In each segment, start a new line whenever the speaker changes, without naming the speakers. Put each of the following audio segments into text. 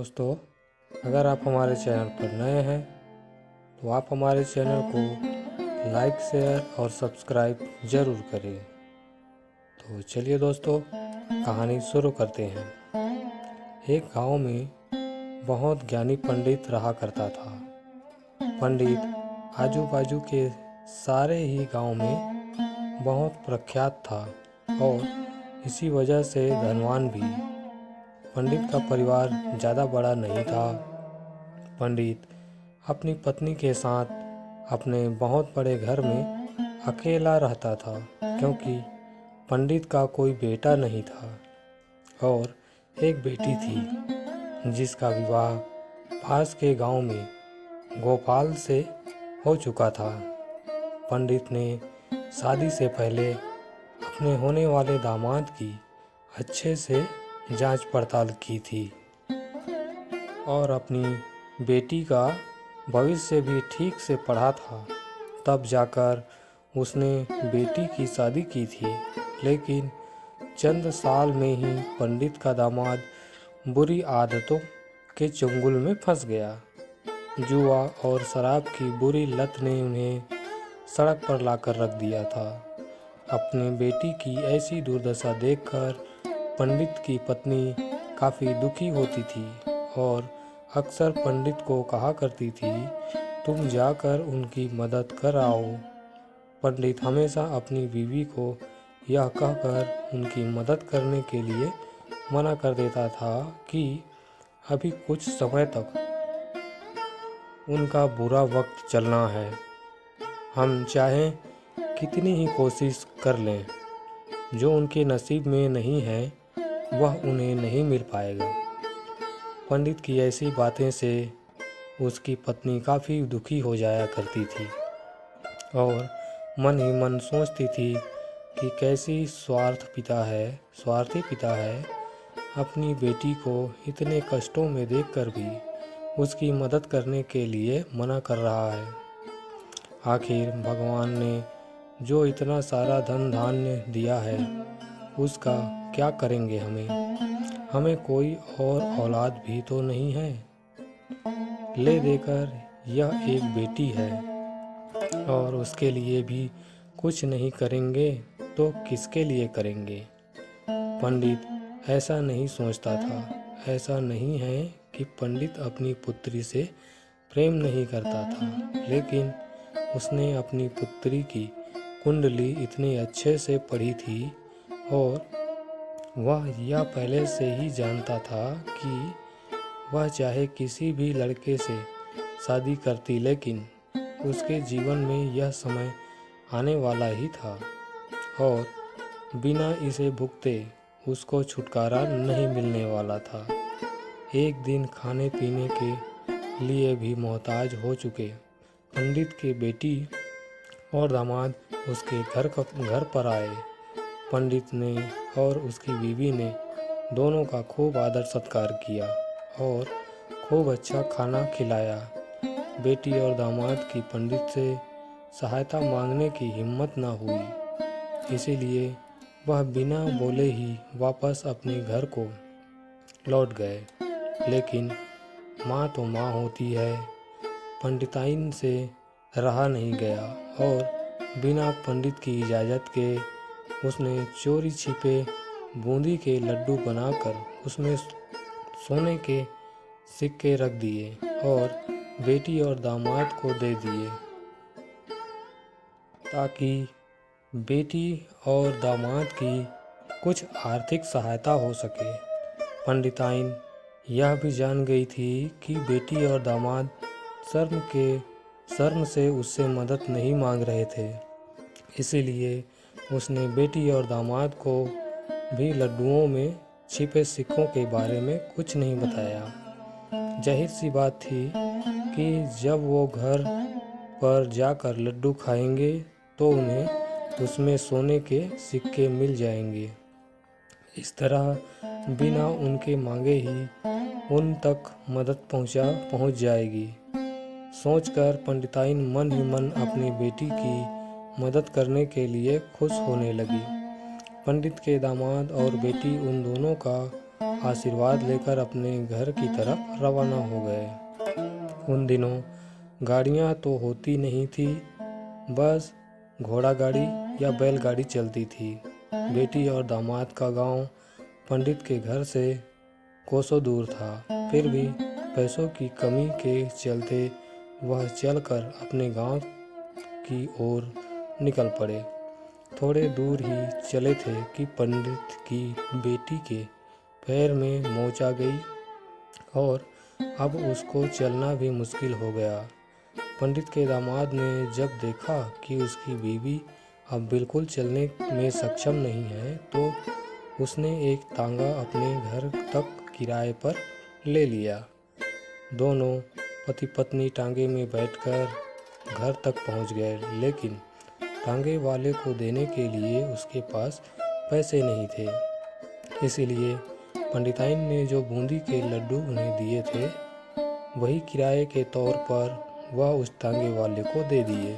दोस्तों, अगर आप हमारे चैनल पर नए हैं तो आप हमारे चैनल को लाइक, शेयर और सब्सक्राइब ज़रूर करें। तो चलिए दोस्तों, कहानी शुरू करते हैं। एक गांव में बहुत ज्ञानी पंडित रहा करता था। पंडित आजू बाजू के सारे ही गांव में बहुत प्रख्यात था और इसी वजह से धनवान भी। पंडित का परिवार ज़्यादा बड़ा नहीं था। पंडित अपनी पत्नी के साथ अपने बहुत बड़े घर में अकेला रहता था, क्योंकि पंडित का कोई बेटा नहीं था और एक बेटी थी जिसका विवाह पास के गांव में गोपाल से हो चुका था। पंडित ने शादी से पहले अपने होने वाले दामाद की अच्छे से जांच पड़ताल की थी और अपनी बेटी का भविष्य भी ठीक से पढ़ा था। तब जाकर उसने बेटी की शादी की थी, लेकिन चंद साल में ही पंडित का दामाद बुरी आदतों के चंगुल में फंस गया। जुआ और शराब की बुरी लत ने उन्हें सड़क पर लाकर रख दिया था। अपने बेटी की ऐसी दुर्दशा देखकर पंडित की पत्नी काफ़ी दुखी होती थी और अक्सर पंडित को कहा करती थी, तुम जाकर उनकी मदद कर आओ। पंडित हमेशा अपनी बीवी को यह कहकर उनकी मदद करने के लिए मना कर देता था कि अभी कुछ समय तक उनका बुरा वक्त चलना है। हम चाहें कितनी ही कोशिश कर लें, जो उनके नसीब में नहीं है वह उन्हें नहीं मिल पाएगा। पंडित की ऐसी बातें से उसकी पत्नी काफ़ी दुखी हो जाया करती थी और मन ही मन सोचती थी कि कैसी स्वार्थी पिता है, अपनी बेटी को इतने कष्टों में देखकर भी उसकी मदद करने के लिए मना कर रहा है। आखिर भगवान ने जो इतना सारा धन धान्य दिया है उसका क्या करेंगे हमें कोई और औलाद भी तो नहीं है। ले देकर यह एक बेटी है और उसके लिए भी कुछ नहीं करेंगे तो किसके लिए करेंगे। पंडित ऐसा नहीं सोचता था। ऐसा नहीं है कि पंडित अपनी पुत्री से प्रेम नहीं करता था, लेकिन उसने अपनी पुत्री की कुंडली इतने अच्छे से पढ़ी थी और वह यह पहले से ही जानता था कि वह चाहे किसी भी लड़के से शादी करती, लेकिन उसके जीवन में यह समय आने वाला ही था और बिना इसे भुगते उसको छुटकारा नहीं मिलने वाला था। एक दिन खाने पीने के लिए भी मोहताज हो चुके पंडित के बेटी और दामाद उसके घर पर आए। पंडित ने और उसकी बीवी ने दोनों का खूब आदर सत्कार किया और खूब अच्छा खाना खिलाया। बेटी और दामाद की पंडित से सहायता मांगने की हिम्मत न हुई, इसीलिए वह बिना बोले ही वापस अपने घर को लौट गए। लेकिन माँ तो माँ होती है, पंडिताइन से रहा नहीं गया और बिना पंडित की इजाज़त के उसने चोरी छिपे बूंदी के लड्डू बनाकर उसमें सोने के सिक्के रख दिए और बेटी और दामाद को दे दिए, ताकि बेटी और दामाद की कुछ आर्थिक सहायता हो सके। पंडिताइन यह भी जान गई थी कि बेटी और दामाद शर्म से उससे मदद नहीं मांग रहे थे, इसीलिए उसने बेटी और दामाद को भी लड्डुओं में छिपे सिक्कों के बारे में कुछ नहीं बताया। जाहिर सी बात थी कि जब वो घर पर जाकर लड्डू खाएंगे तो उन्हें उसमें सोने के सिक्के मिल जाएंगे। इस तरह बिना उनके मांगे ही उन तक मदद पहुंच जाएगी। सोचकर पंडिताइन मन ही मन अपनी बेटी की मदद करने के लिए खुश होने लगी। पंडित के दामाद और बेटी उन दोनों का आशीर्वाद लेकर अपने घर की तरफ रवाना हो गए। उन दिनों गाड़ियाँ तो होती नहीं थी, बस घोड़ा गाड़ी या बैलगाड़ी चलती थी। बेटी और दामाद का गांव पंडित के घर से कोसों दूर था, फिर भी पैसों की कमी के चलते वह चलकर अपने गांव की ओर निकल पड़े। थोड़े दूर ही चले थे कि पंडित की बेटी के पैर में मोच आ गई और अब उसको चलना भी मुश्किल हो गया। पंडित के दामाद ने जब देखा कि उसकी बीवी अब बिल्कुल चलने में सक्षम नहीं है, तो उसने एक तांगा अपने घर तक किराए पर ले लिया। दोनों पति पत्नी टांगे में बैठकर घर तक पहुंच गए, लेकिन टांगे वाले को देने के लिए उसके पास पैसे नहीं थे। इसीलिए पंडिताइन ने जो बूंदी के लड्डू उन्हें दिए थे, वही किराए के तौर पर वह उस टांगे वाले को दे दिए।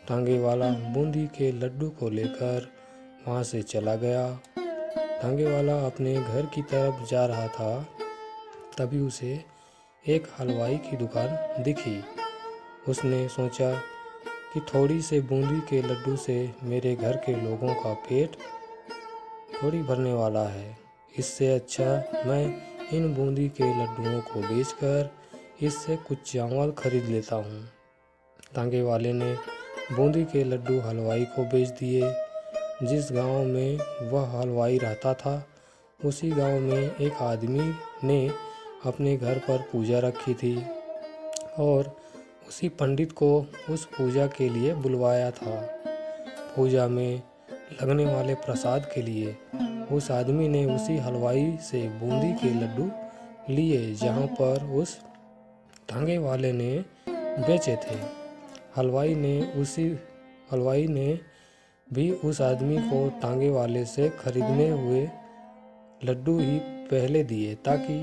टांगे वाला बूंदी के लड्डू को लेकर वहाँ से चला गया। टांगे वाला अपने घर की तरफ जा रहा था, तभी उसे एक हलवाई की दुकान दिखी। उसने सोचा कि थोड़ी से बूंदी के लड्डू से मेरे घर के लोगों का पेट थोड़ी भरने वाला है। इससे अच्छा मैं इन बूंदी के लड्डुओं को बेचकर इससे कुछ चावल खरीद लेता हूँ। टांगे वाले ने बूंदी के लड्डू हलवाई को बेच दिए। जिस गांव में वह हलवाई रहता था, उसी गांव में एक आदमी ने अपने घर पर पूजा रखी थी और उसी पंडित को उस पूजा के लिए बुलवाया था। पूजा में लगने वाले प्रसाद के लिए उस आदमी ने उसी हलवाई से बूंदी के लड्डू लिए जहाँ पर उस टांगे वाले ने बेचे थे। हलवाई ने भी उस आदमी को टांगे वाले से खरीदने हुए लड्डू ही पहले दिए, ताकि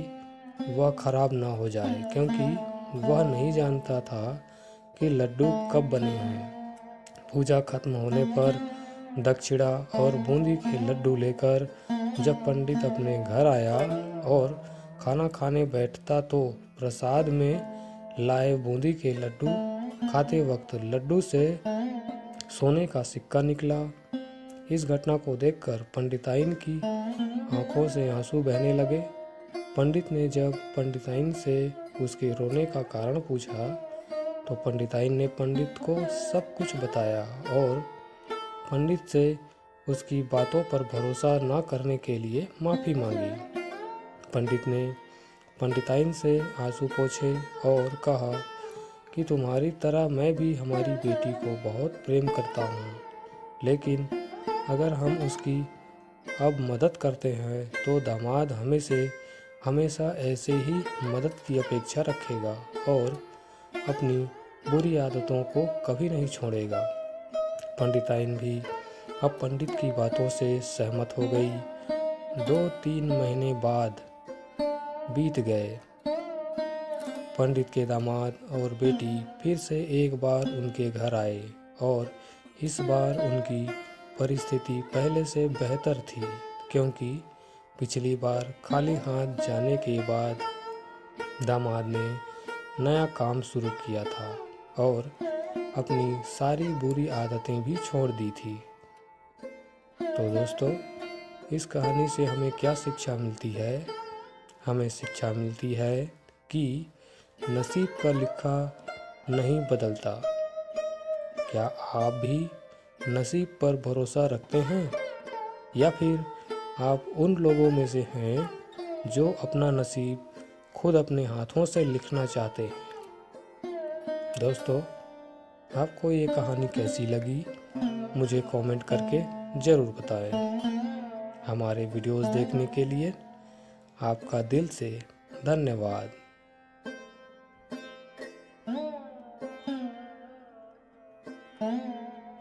वह खराब ना हो जाए, क्योंकि वह नहीं जानता था कि लड्डू कब बने हैं। पूजा खत्म होने पर दक्षिणा और बूंदी के लड्डू लेकर जब पंडित अपने घर आया और खाना खाने बैठता, तो प्रसाद में लाए बूंदी के लड्डू खाते वक्त लड्डू से सोने का सिक्का निकला। इस घटना को देखकर पंडिताइन की आंखों से आंसू बहने लगे। पंडित ने जब पंडिताइन से उसके रोने का कारण पूछा, तो पंडिताइन ने पंडित को सब कुछ बताया और पंडित से उसकी बातों पर भरोसा न करने के लिए माफ़ी मांगी। पंडित ने पंडिताइन से आंसू पोंछे और कहा कि तुम्हारी तरह मैं भी हमारी बेटी को बहुत प्रेम करता हूँ, लेकिन अगर हम उसकी अब मदद करते हैं तो दामाद हमेशा ऐसे ही मदद की अपेक्षा रखेगा और अपनी बुरी आदतों को कभी नहीं छोड़ेगा। पंडिताइन भी अब पंडित की बातों से सहमत हो गई। 2-3 महीने बाद बीत गए। पंडित के दामाद और बेटी फिर से एक बार उनके घर आए और इस बार उनकी परिस्थिति पहले से बेहतर थी, क्योंकि पिछली बार खाली हाथ जाने के बाद दामाद ने नया काम शुरू किया था और अपनी सारी बुरी आदतें भी छोड़ दी थी। तो दोस्तों, इस कहानी से हमें क्या शिक्षा मिलती है? हमें शिक्षा मिलती है कि नसीब का लिखा नहीं बदलता। क्या आप भी नसीब पर भरोसा रखते हैं, या फिर आप उन लोगों में से हैं जो अपना नसीब खुद अपने हाथों से लिखना चाहते हैं? दोस्तों, आपको ये कहानी कैसी लगी, मुझे कमेंट करके ज़रूर बताएं। हमारे वीडियोस देखने के लिए आपका दिल से धन्यवाद।